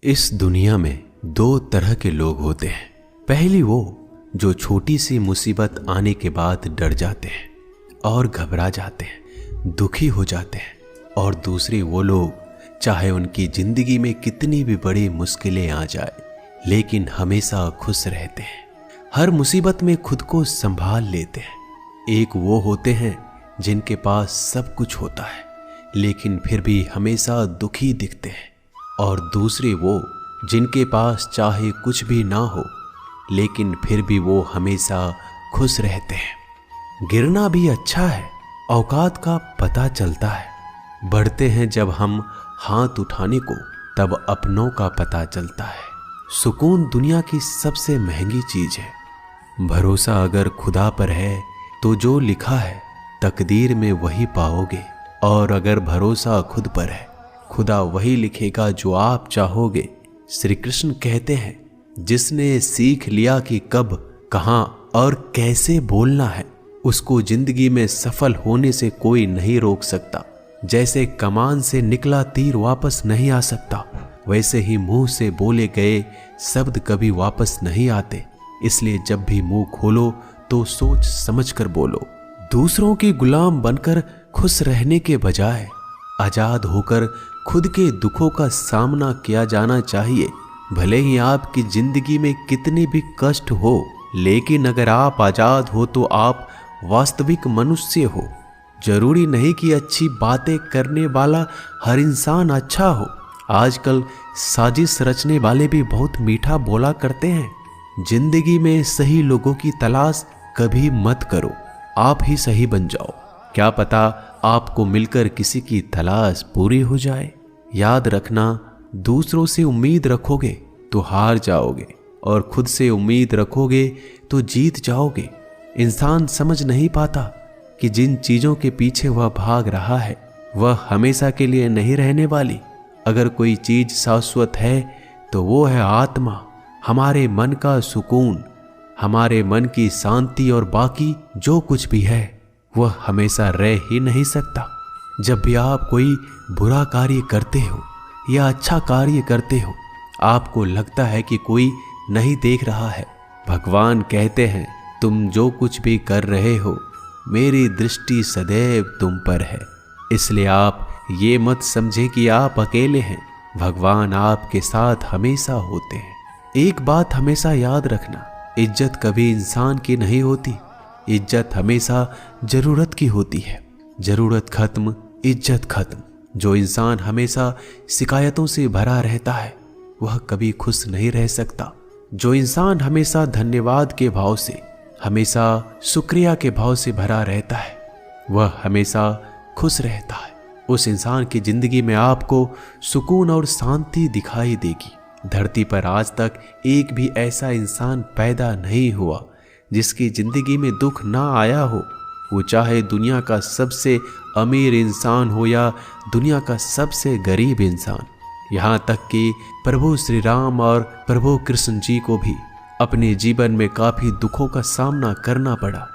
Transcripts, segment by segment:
इस दुनिया में दो तरह के लोग होते हैं। पहली वो जो छोटी सी मुसीबत आने के बाद डर जाते हैं और घबरा जाते हैं, दुखी हो जाते हैं। और दूसरे वो लोग चाहे उनकी जिंदगी में कितनी भी बड़ी मुश्किलें आ जाए लेकिन हमेशा खुश रहते हैं, हर मुसीबत में खुद को संभाल लेते हैं। एक वो होते हैं जिनके पास सब कुछ होता है लेकिन फिर भी हमेशा दुखी दिखते हैं, और दूसरे वो जिनके पास चाहे कुछ भी ना हो लेकिन फिर भी वो हमेशा खुश रहते हैं। गिरना भी अच्छा है, औकात का पता चलता है। बढ़ते हैं जब हम हाथ उठाने को तब अपनों का पता चलता है। सुकून दुनिया की सबसे महंगी चीज है। भरोसा अगर खुदा पर है तो जो लिखा है तकदीर में वही पाओगे, और अगर भरोसा खुद पर है खुदा वही लिखेगा जो आप चाहोगे। श्री कृष्ण कहते हैं, जिसने सीख लिया कि कब, कहां और कैसे बोलना है, उसको जिंदगी में सफल होने से कोई नहीं रोक सकता। जैसे कमान से निकला तीर वापस नहीं आ सकता, वैसे ही मुंह से बोले गए शब्द कभी वापस नहीं आते। इसलिए जब भी मुंह खोलो तो सोच समझ कर बोलो। दूसरों के गुलाम बनकर खुश रहने के बजाय आजाद होकर खुद के दुखों का सामना किया जाना चाहिए। भले ही आपकी जिंदगी में कितने भी कष्ट हो, लेकिन अगर आप आजाद हो तो आप वास्तविक मनुष्य हो। जरूरी नहीं कि अच्छी बातें करने वाला हर इंसान अच्छा हो। आजकल साजिश रचने वाले भी बहुत मीठा बोला करते हैं। जिंदगी में सही लोगों की तलाश कभी मत करो, आप ही सही बन जाओ। क्या पता आपको मिलकर किसी की तलाश पूरी हो जाए। याद रखना, दूसरों से उम्मीद रखोगे तो हार जाओगे, और खुद से उम्मीद रखोगे तो जीत जाओगे। इंसान समझ नहीं पाता कि जिन चीजों के पीछे वह भाग रहा है वह हमेशा के लिए नहीं रहने वाली। अगर कोई चीज शाश्वत है तो वो है आत्मा, हमारे मन का सुकून, हमारे मन की शांति, और बाकी जो कुछ भी है वह हमेशा रह ही नहीं सकता। जब भी आप कोई बुरा कार्य करते हो या अच्छा कार्य करते हो, आपको लगता है कि कोई नहीं देख रहा है। भगवान कहते हैं, तुम जो कुछ भी कर रहे हो मेरी दृष्टि सदैव तुम पर है। इसलिए आप ये मत समझे कि आप अकेले हैं, भगवान आपके साथ हमेशा होते हैं। एक बात हमेशा याद रखना, इज्जत कभी इंसान की नहीं होती, इज्जत हमेशा जरूरत की होती है। जरूरत खत्म, इज्जत खत्म। जो इंसान हमेशा शिकायतों से भरा रहता है वह कभी खुश नहीं रह सकता। जो इंसान हमेशा धन्यवाद के भाव से, हमेशा शुक्रिया के भाव से भरा रहता है वह हमेशा खुश रहता है। उस इंसान की जिंदगी में आपको सुकून और शांति दिखाई देगी। धरती पर आज तक एक भी ऐसा इंसान पैदा नहीं हुआ जिसकी जिंदगी में दुख ना आया हो। वो चाहे दुनिया का सबसे अमीर इंसान हो या दुनिया का सबसे गरीब इंसान। यहाँ तक कि प्रभु श्री राम और प्रभु कृष्ण जी को भी अपने जीवन में काफी दुखों का सामना करना पड़ा।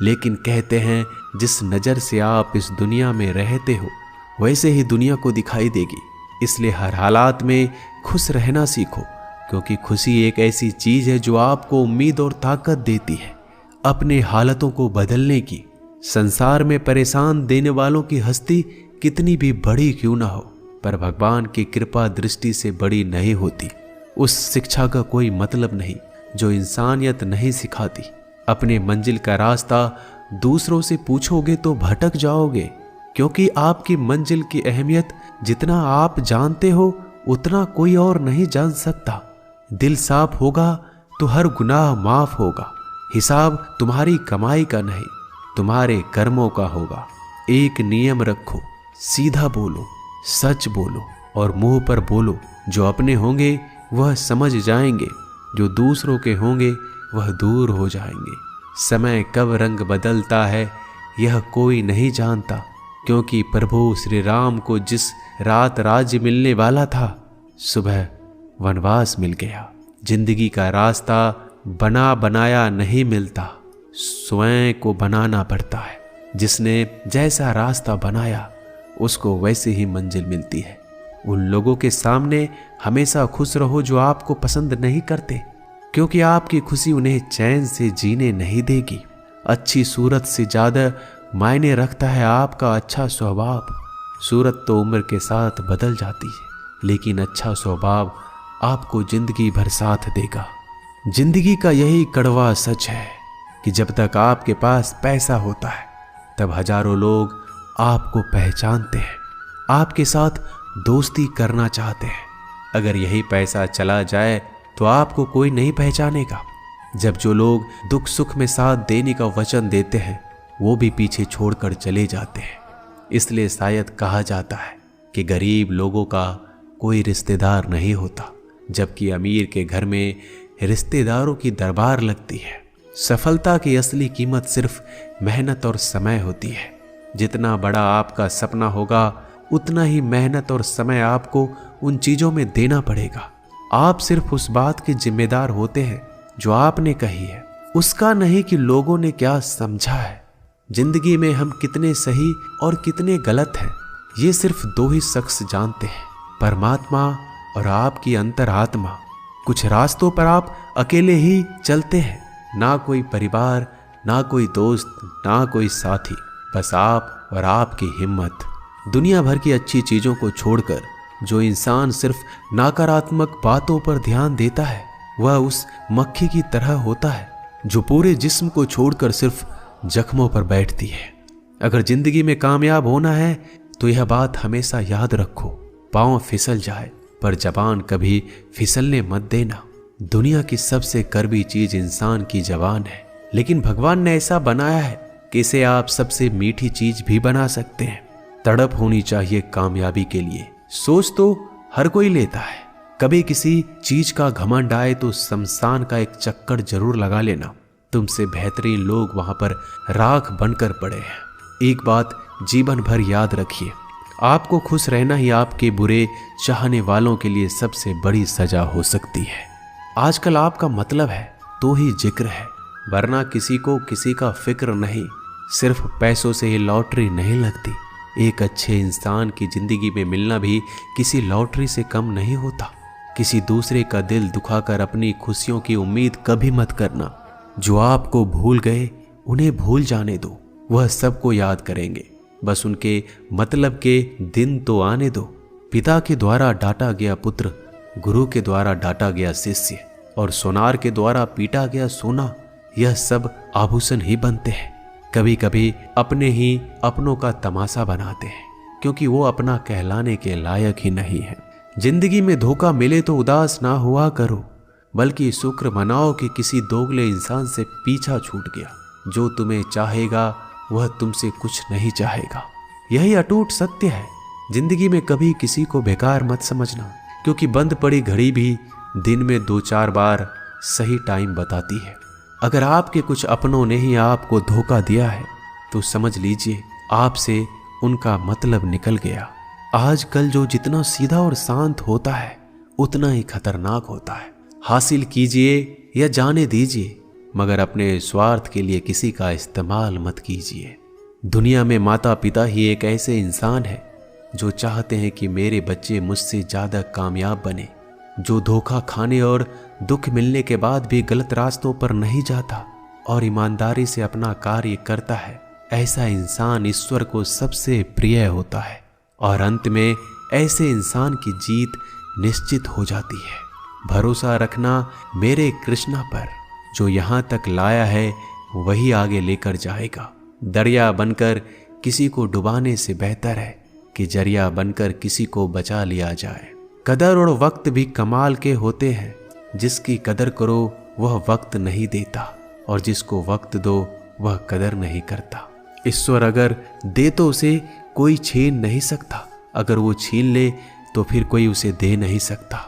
लेकिन कहते हैं, जिस नज़र से आप इस दुनिया में रहते हो वैसे ही दुनिया को दिखाई देगी। इसलिए हर हालात में खुश रहना सीखो, क्योंकि खुशी एक ऐसी चीज है जो आपको उम्मीद और ताकत देती है अपने हालतों को बदलने की। संसार में परेशान देने वालों की हस्ती कितनी भी बड़ी क्यों ना हो, पर भगवान की कृपा दृष्टि से बड़ी नहीं होती। उस शिक्षा का कोई मतलब नहीं जो इंसानियत नहीं सिखाती। अपने मंजिल का रास्ता दूसरों से पूछोगे तो भटक जाओगे, क्योंकि आपकी मंजिल की अहमियत जितना आप जानते हो उतना कोई और नहीं जान सकता। दिल साफ होगा तो हर गुनाह माफ होगा। हिसाब तुम्हारी कमाई का नहीं, तुम्हारे कर्मों का होगा। एक नियम रखो, सीधा बोलो, सच बोलो और मुंह पर बोलो। जो अपने होंगे वह समझ जाएंगे, जो दूसरों के होंगे वह दूर हो जाएंगे। समय कब रंग बदलता है यह कोई नहीं जानता, क्योंकि प्रभु श्री राम को जिस रात राज्य मिलने वाला था सुबह वनवास मिल गया। जिंदगी का रास्ता बना बनाया नहीं मिलता, स्वयं को बनाना पड़ता है। जिसने जैसा रास्ता बनाया उसको वैसे ही मंजिल मिलती है। उन लोगों के सामने हमेशा खुश रहो जो आपको पसंद नहीं करते, क्योंकि आपकी खुशी उन्हें चैन से जीने नहीं देगी। अच्छी सूरत से ज्यादा मायने रखता है आपका अच्छा स्वभाव। सूरत तो उम्र के साथ बदल जाती है, लेकिन अच्छा स्वभाव आपको जिंदगी भर साथ देगा। जिंदगी का यही कड़वा सच है कि जब तक आपके पास पैसा होता है तब हजारों लोग आपको पहचानते हैं, आपके साथ दोस्ती करना चाहते हैं। अगर यही पैसा चला जाए तो आपको कोई नहीं पहचानेगा। जब जो लोग दुख सुख में साथ देने का वचन देते हैं वो भी पीछे छोड़कर चले जाते हैं। इसलिए शायद कहा जाता है कि गरीब लोगों का कोई रिश्तेदार नहीं होता, जबकि अमीर के घर में रिश्तेदारों की दरबार लगती है। सफलता की असली कीमत सिर्फ मेहनत और समय होती है। जितना बड़ा आपका सपना होगा उतना ही मेहनत और समय आपको उन चीजों में देना पड़ेगा। आप सिर्फ उस बात के जिम्मेदार होते हैं जो आपने कही है, उसका नहीं कि लोगों ने क्या समझा है। जिंदगी में हम कितने सही और कितने गलत हैं ये सिर्फ दो ही शख्स जानते हैं, परमात्मा और आपकी अंतरात्मा। कुछ रास्तों पर आप अकेले ही चलते हैं, ना कोई परिवार, ना कोई दोस्त, ना कोई साथी, बस आप और आपकी हिम्मत। दुनिया भर की अच्छी चीजों को छोड़कर जो इंसान सिर्फ नकारात्मक बातों पर ध्यान देता है वह उस मक्खी की तरह होता है जो पूरे जिस्म को छोड़कर सिर्फ जख्मों पर बैठती है। अगर जिंदगी में कामयाब होना है तो यह बात हमेशा याद रखो, पांव फिसल जाए पर जबान कभी फिसलने मत देना। दुनिया की सबसे कड़वी चीज इंसान की जबान है, लेकिन भगवान ने ऐसा बनाया है कि इसे आप सबसे मीठी चीज भी बना सकते हैं। तड़प होनी चाहिए कामयाबी के लिए। सोच तो हर कोई लेता है, कभी किसी चीज का घमंड आए तो शमशान का एक चक्कर जरूर लगा लेना। तुमसे बेहतरीन लोग वहां पर राख बनकर पड़े हैं। एक बात जीवन भर याद रखिए, आपको खुश रहना ही आपके बुरे चाहने वालों के लिए सबसे बड़ी सजा हो सकती है। आजकल आपका मतलब है तो ही जिक्र है, वरना किसी को किसी का फिक्र नहीं। सिर्फ पैसों से ही लॉटरी नहीं लगती। एक अच्छे इंसान की जिंदगी में मिलना भी किसी लॉटरी से कम नहीं होता। किसी दूसरे का दिल दुखाकर अपनी खुशियों की उम्मीद कभी मत करना। जो आपको भूल गए उन्हें भूल जाने दो, वह सबको याद करेंगे, बस उनके मतलब के दिन तो आने दो। पिता के द्वारा डांटा गया पुत्र, गुरु के द्वारा डांटा गया शिष्य और सोनार के द्वारा पीटा गया सोना, यह सब आभूषण ही बनते हैं। कभी कभी अपने ही अपनों का तमाशा बनाते हैं, क्योंकि वो अपना कहलाने के लायक ही नहीं है। जिंदगी में धोखा मिले तो उदास ना हुआ करो, बल्कि शुक्र मनाओ कि किसी दोगले इंसान से पीछा छूट गया। जो तुम्हें चाहेगा वह तुमसे कुछ नहीं चाहेगा, यही अटूट सत्य है। जिंदगी में कभी किसी को बेकार मत समझना, क्योंकि बंद पड़ी घड़ी भी दिन में 2-4 बार सही टाइम बताती है। अगर आपके कुछ अपनों ने ही आपको धोखा दिया है तो समझ लीजिए आपसे उनका मतलब निकल गया। आजकल जो जितना सीधा और शांत होता है उतना ही खतरनाक होता है। हासिल कीजिए या जाने दीजिए, मगर अपने स्वार्थ के लिए किसी का इस्तेमाल मत कीजिए। दुनिया में माता पिता ही एक ऐसे इंसान है जो चाहते हैं कि मेरे बच्चे मुझसे ज्यादा कामयाब बने, जो धोखा खाने और दुख मिलने के बाद भी गलत रास्तों पर नहीं जाता और ईमानदारी से अपना कार्य करता है। ऐसा इंसान ईश्वर को सबसे प्रिय होता है और अंत में ऐसे इंसान की जीत निश्चित हो जाती है। भरोसा रखना मेरे कृष्णा पर, जो यहाँ तक लाया है वही आगे लेकर जाएगा। दरिया बनकर किसी को डुबाने से बेहतर है कि जरिया बनकर किसी को बचा लिया जाए। कदर और वक्त भी कमाल के होते हैं। जिसकी कदर करो वह वक्त नहीं देता और जिसको वक्त दो वह कदर नहीं करता। ईश्वर अगर दे तो उसे कोई छीन नहीं सकता, अगर वो छीन ले तो फिर कोई उसे दे नहीं सकता।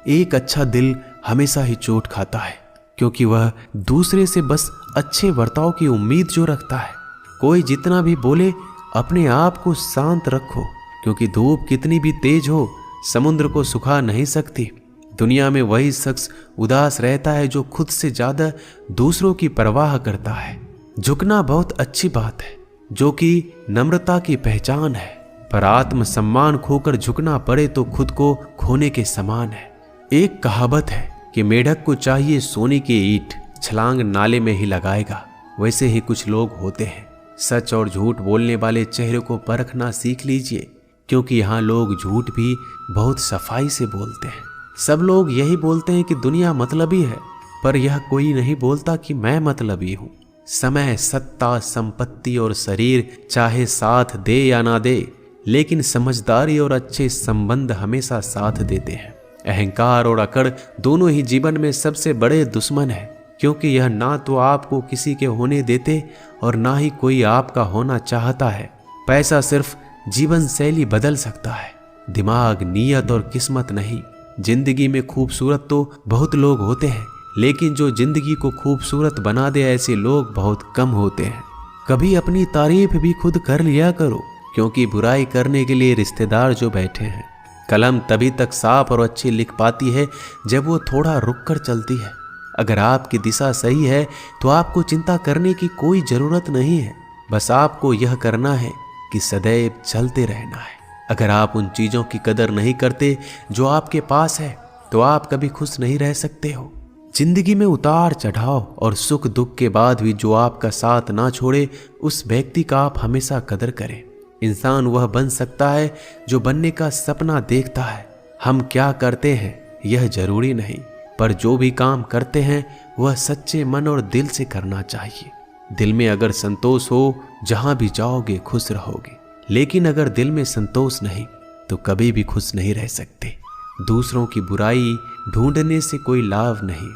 एक अच्छा दिल हमेशा ही चोट खाता है, क्योंकि वह दूसरे से बस अच्छे बर्ताव की उम्मीद जो रखता है। कोई जितना भी बोले अपने आप को शांत रखो, क्योंकि धूप कितनी भी तेज हो समुद्र को सुखा नहीं सकती। दुनिया में वही शख्स उदास रहता है जो खुद से ज्यादा दूसरों की परवाह करता है। झुकना बहुत अच्छी बात है, जो कि नम्रता की पहचान है। पर आत्म सम्मान खोकर झुकना पड़े तो खुद को खोने के समान है। एक कहावत है कि मेढक को चाहिए सोने की ईंट, छलांग नाले में ही लगाएगा। वैसे ही कुछ लोग होते हैं। सच और झूठ बोलने वाले चेहरे को परखना सीख लीजिए, क्योंकि यहाँ लोग झूठ भी बहुत सफाई से बोलते हैं। सब लोग यही बोलते हैं कि दुनिया मतलबी है, पर यह कोई नहीं बोलता कि मैं मतलबी हूँ। समय, सत्ता, संपत्ति और शरीर चाहे साथ दे या ना दे, लेकिन समझदारी और अच्छे संबंध हमेशा साथ देते हैं। अहंकार और अकड़ दोनों ही जीवन में सबसे बड़े दुश्मन है, क्योंकि यह ना तो आपको किसी के होने देते और ना ही कोई आपका होना चाहता है। पैसा सिर्फ जीवन शैली बदल सकता है, दिमाग, नीयत और किस्मत नहीं। जिंदगी में खूबसूरत तो बहुत लोग होते हैं, लेकिन जो जिंदगी को खूबसूरत बना दे ऐसे लोग बहुत कम होते हैं। कभी अपनी तारीफ भी खुद कर लिया करो, क्योंकि बुराई करने के लिए रिश्तेदार जो बैठे हैं। कलम तभी तक साफ और अच्छी लिख पाती है जब वो थोड़ा रुक कर चलती है। अगर आपकी दिशा सही है तो आपको चिंता करने की कोई जरूरत नहीं है। बस आपको यह करना है कि सदैव चलते रहना है। अगर आप उन चीजों की कदर नहीं करते जो आपके पास है, तो आप कभी खुश नहीं रह सकते हो। जिंदगी में उतार चढ़ाव और सुख दुख के बाद भी जो आपका साथ ना छोड़े, उस व्यक्ति का आप हमेशा कदर करें। इंसान वह बन सकता है जो बनने का सपना देखता है। हम क्या करते हैं यह जरूरी नहीं, पर जो भी काम करते हैं वह सच्चे मन और दिल से करना चाहिए। दिल में अगर संतोष हो, जहां भी जाओगे खुश रहोगे, लेकिन अगर दिल में संतोष नहीं तो कभी भी खुश नहीं रह सकते। दूसरों की बुराई ढूंढने से कोई लाभ नहीं,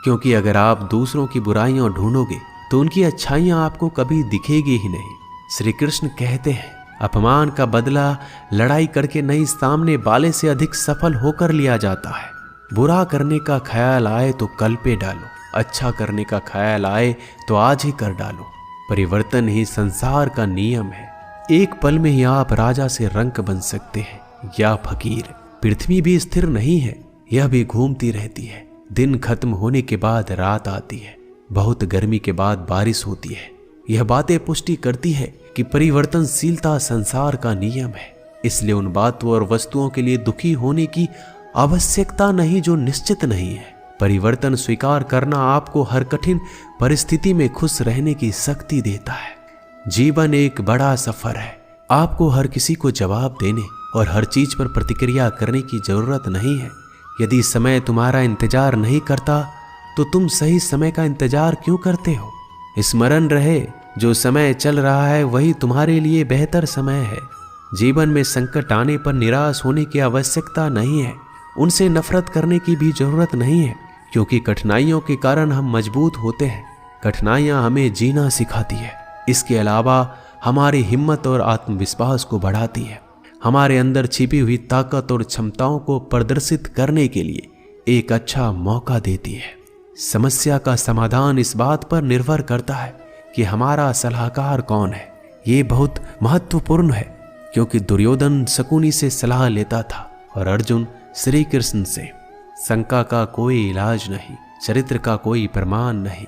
क्योंकि अगर आप दूसरों की बुराइयां ढूंढोगे तो उनकी अच्छाइयां आपको कभी दिखेगी ही नहीं। श्री कृष्ण कहते हैं, अपमान का बदला लड़ाई करके नहीं, सामने वाले से अधिक सफल होकर लिया जाता है। बुरा करने का ख्याल आए तो कल पे डालो, अच्छा करने का ख्याल आए तो आज ही कर डालो। परिवर्तन ही संसार का नियम है। एक पल में ही आप राजा से रंक बन सकते हैं या फकीर। पृथ्वी भी स्थिर नहीं है, यह भी घूमती रहती है। दिन खत्म होने के बाद रात आती है, बहुत गर्मी के बाद बारिश होती है। यह बातें पुष्टि करती है कि परिवर्तनशीलता संसार का नियम है। इसलिए उन बातों और वस्तुओं के लिए दुखी होने की आवश्यकता नहीं जो निश्चित नहीं है। परिवर्तन स्वीकार करना आपको हर कठिन परिस्थिति में खुश रहने की शक्ति देता है। जीवन एक बड़ा सफर है। आपको हर किसी को जवाब देने और हर चीज पर प्रतिक्रिया करने की जरूरत नहीं है। यदि समय तुम्हारा इंतजार नहीं करता तो तुम सही समय का इंतजार क्यों करते हो? स्मरण रहे, जो समय चल रहा है वही तुम्हारे लिए बेहतर समय है। जीवन में संकट आने पर निराश होने की आवश्यकता नहीं है। उनसे नफरत करने की भी जरूरत नहीं है, क्योंकि कठिनाइयों के कारण हम मजबूत होते हैं। कठिनाइयां हमें जीना सिखाती है। इसके अलावा हमारी हिम्मत और आत्मविश्वास को बढ़ाती है। हमारे अंदर छिपी हुई ताकत और क्षमताओं को प्रदर्शित करने के लिए एक अच्छा मौका देती है। समस्या का समाधान इस बात पर निर्भर करता है कि हमारा सलाहकार कौन है। ये बहुत महत्वपूर्ण है, क्योंकि दुर्योधन शकुनी से सलाह लेता था और अर्जुन श्री कृष्ण से। शंका का कोई इलाज नहीं, चरित्र का कोई प्रमाण नहीं,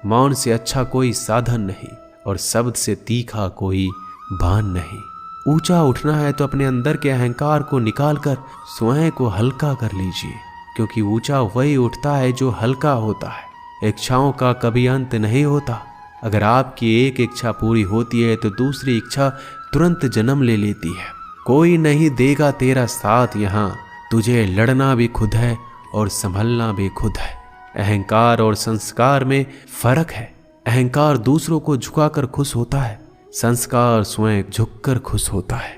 मौन से अच्छा कोई साधन नहीं और शब्द से तीखा कोई बाण नहीं। ऊंचा उठना है तो अपने अंदर के अहंकार को निकालकर स्वयं को हल्का कर लीजिए, क्योंकि ऊंचा वही उठता है जो हल्का होता है। इच्छाओं का कभी अंत नहीं होता। अगर आपकी एक इच्छा पूरी होती है तो दूसरी इच्छा तुरंत जन्म ले लेती है। कोई नहीं देगा तेरा साथ यहाँ, तुझे लड़ना भी खुद है और संभलना भी खुद है। अहंकार और संस्कार में फर्क है। अहंकार दूसरों को झुकाकर खुश होता है, संस्कार स्वयं झुककर खुश होता है।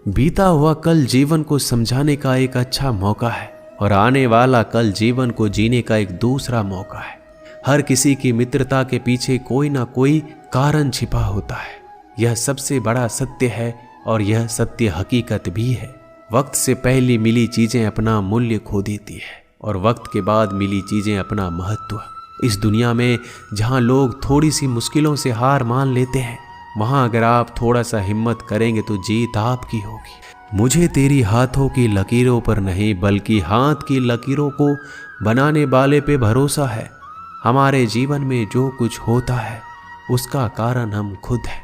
बीता हुआ कल जीवन को समझाने का एक अच्छा मौका है और आने वाला कल जीवन को जीने का एक दूसरा मौका है। हर किसी की मित्रता के पीछे कोई ना कोई कारण छिपा होता है। यह सबसे बड़ा सत्य है और यह सत्य हकीकत भी है। वक्त से पहले मिली चीजें अपना मूल्य खो देती है और वक्त के बाद मिली चीजें अपना महत्व। इस दुनिया में जहां लोग थोड़ी सी मुश्किलों से हार मान लेते हैं, वहां अगर आप थोड़ा सा हिम्मत करेंगे तो जीत आपकी होगी। मुझे तेरी हाथों की लकीरों पर नहीं, बल्कि हाथ की लकीरों को बनाने वाले पे भरोसा है। हमारे जीवन में जो कुछ होता है उसका कारण हम खुद हैं।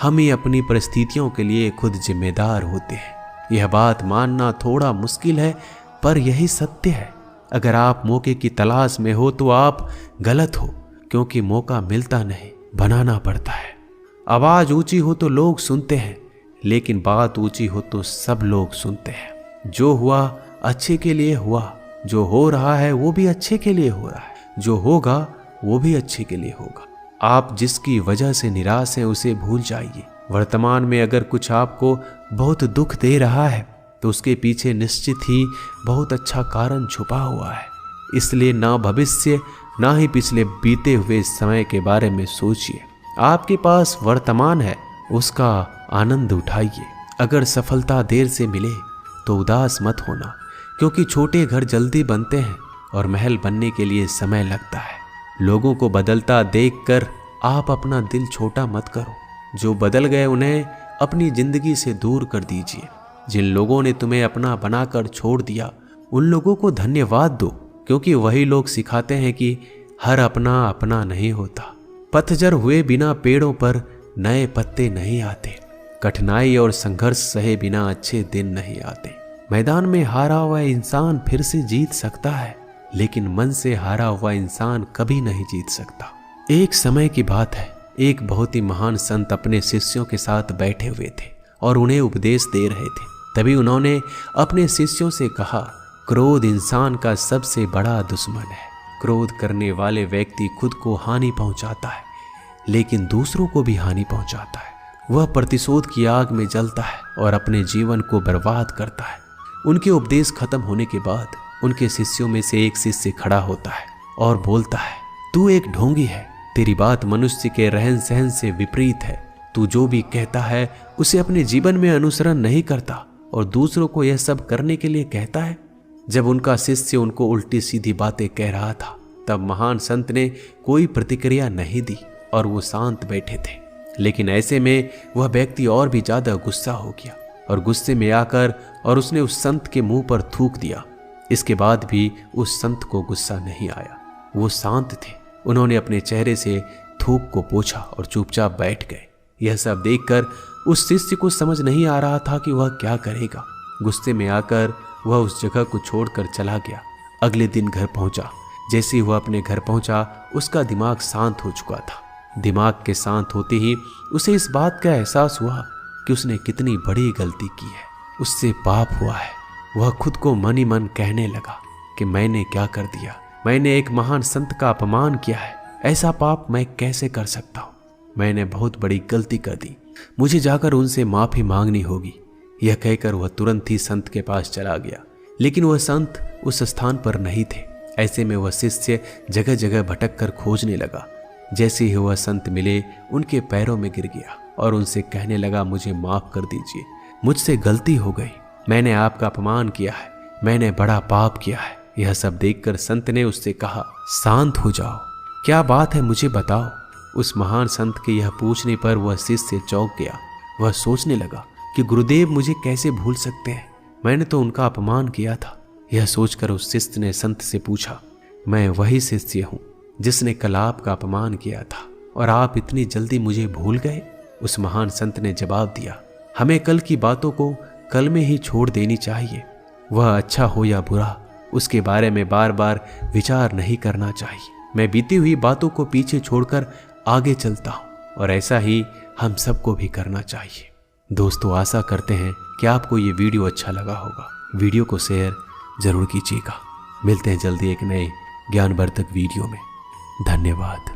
हम ही अपनी परिस्थितियों के लिए खुद जिम्मेदार होते हैं। यह बात मानना थोड़ा मुश्किल है, पर यही सत्य है। अगर आप मौके की तलाश में हो तो आप गलत हो, क्योंकि मौका मिलता नहीं, बनाना पड़ता है। आवाज ऊंची हो तो लोग सुनते हैं, लेकिन बात ऊंची हो तो सब लोग सुनते हैं। जो हुआ अच्छे के लिए हुआ, जो हो रहा है वो भी अच्छे के लिए हो रहा है, जो होगा वो भी अच्छे के लिए होगा। आप जिसकी वजह से निराश हैं उसे भूल जाइए। वर्तमान में अगर कुछ आपको बहुत दुख दे रहा है तो उसके पीछे निश्चित ही बहुत अच्छा कारण छुपा हुआ है। इसलिए ना भविष्य ना ही पिछले बीते हुए समय के बारे में सोचिए। आपके पास वर्तमान है, उसका आनंद उठाइए। अगर सफलता देर से मिले तो उदास मत होना, क्योंकि छोटे घर जल्दी बनते हैं और महल बनने के लिए समय लगता है। लोगों को बदलता देखकर आप अपना दिल छोटा मत करो। जो बदल गए उन्हें अपनी जिंदगी से दूर कर दीजिए। जिन लोगों ने तुम्हें अपना बनाकर छोड़ दिया उन लोगों को धन्यवाद दो, क्योंकि वही लोग सिखाते हैं कि हर अपना अपना नहीं होता। पतझड़ हुए बिना पेड़ों पर नए पत्ते नहीं आते। कठिनाई और संघर्ष सहे बिना अच्छे दिन नहीं आते। मैदान में हारा हुआ इंसान फिर से जीत सकता है, लेकिन मन से हारा हुआ इंसान कभी नहीं जीत सकता। एक समय की बात है, एक बहुत ही महान संत अपने शिष्यों के साथ बैठे हुए थे और उन्हें उपदेश दे रहे थे। तभी उन्होंने अपने शिष्यों से कहा, क्रोध इंसान का सबसे बड़ा दुश्मन है। क्रोध करने वाले व्यक्ति खुद को हानि पहुंचाता है, लेकिन दूसरों को भी हानि पहुंचाता है। वह प्रतिशोध की आग में जलता है और अपने जीवन को बर्बाद करता है। उनके उपदेश खत्म होने के बाद उनके शिष्यों में से एक शिष्य खड़ा होता है और बोलता है, तू एक ढोंगी है। तेरी बात मनुष्य के रहन सहन से विपरीत है। तू जो भी कहता है उसे अपने जीवन में अनुसरण नहीं करता और दूसरों को यह सब करने के लिए कहता है। जब उनका शिष्य उनको उल्टी सीधी बातें कह रहा था, तब महान संत ने कोई प्रतिक्रिया नहीं दी और वो शांत बैठे थे। लेकिन ऐसे में वह व्यक्ति और भी ज्यादा गुस्सा हो गया और गुस्से में आकर और उसने उस संत के मुंह पर थूक दिया। इसके बाद भी उस संत को गुस्सा नहीं आया। वो शांत थे। उन्होंने अपने चेहरे से थूक को पोंछा और चुपचाप बैठ गए। यह सब देखकर उस शिष्य को समझ नहीं आ रहा था कि वह क्या करेगा। गुस्से में आकर वह उस जगह को छोड़कर चला गया। अगले दिन घर पहुंचा। जैसे ही वह अपने घर पहुंचा, उसका दिमाग शांत हो चुका था। दिमाग के शांत होते ही उसे इस बात का एहसास हुआ कि उसने कितनी बड़ी गलती की है, उससे पाप हुआ है। वह खुद को मन ही मन कहने लगा कि मैंने क्या कर दिया, मैंने एक महान संत का अपमान किया है। ऐसा पाप मैं कैसे कर सकता हूँ? मैंने बहुत बड़ी गलती कर दी, मुझे जाकर उनसे माफी मांगनी होगी। यह कहकर वह तुरंत ही संत के पास चला गया, लेकिन वह संत उस स्थान पर नहीं थे। ऐसे में वह शिष्य जगह जगह भटक कर खोजने लगा। जैसे ही वह संत मिले, उनके पैरों में गिर गया और उनसे कहने लगा, मुझे माफ कर दीजिए, मुझसे गलती हो गई, मैंने आपका अपमान किया है, मैंने बड़ा पाप किया है। यह सब देखकर संत ने उससे कहा, शांत हो जाओ, क्या बात है मुझे बताओ। उस महान संत के यह पूछने पर वह शिष्य चौंक गया। वह सोचने लगा कि गुरुदेव मुझे कैसे भूल सकते हैं, मैंने तो उनका अपमान किया था। यह सोचकर उस शिष्य ने संत से पूछा, मैं वही शिष्य हूँ जिसने कल आपका अपमान किया था और आप इतनी जल्दी मुझे भूल गए। उस महान संत ने जवाब दिया, हमें कल की बातों को कल में ही छोड़ देनी चाहिए। वह अच्छा हो या बुरा, उसके बारे में बार बार विचार नहीं करना चाहिए। मैं बीती हुई बातों को पीछे छोड़कर आगे चलता हूँ और ऐसा ही हम सबको भी करना चाहिए। दोस्तों, आशा करते हैं कि आपको ये वीडियो अच्छा लगा होगा। वीडियो को शेयर जरूर कीजिएगा। मिलते हैं जल्दी एक नए ज्ञानवर्धक वीडियो में। धन्यवाद।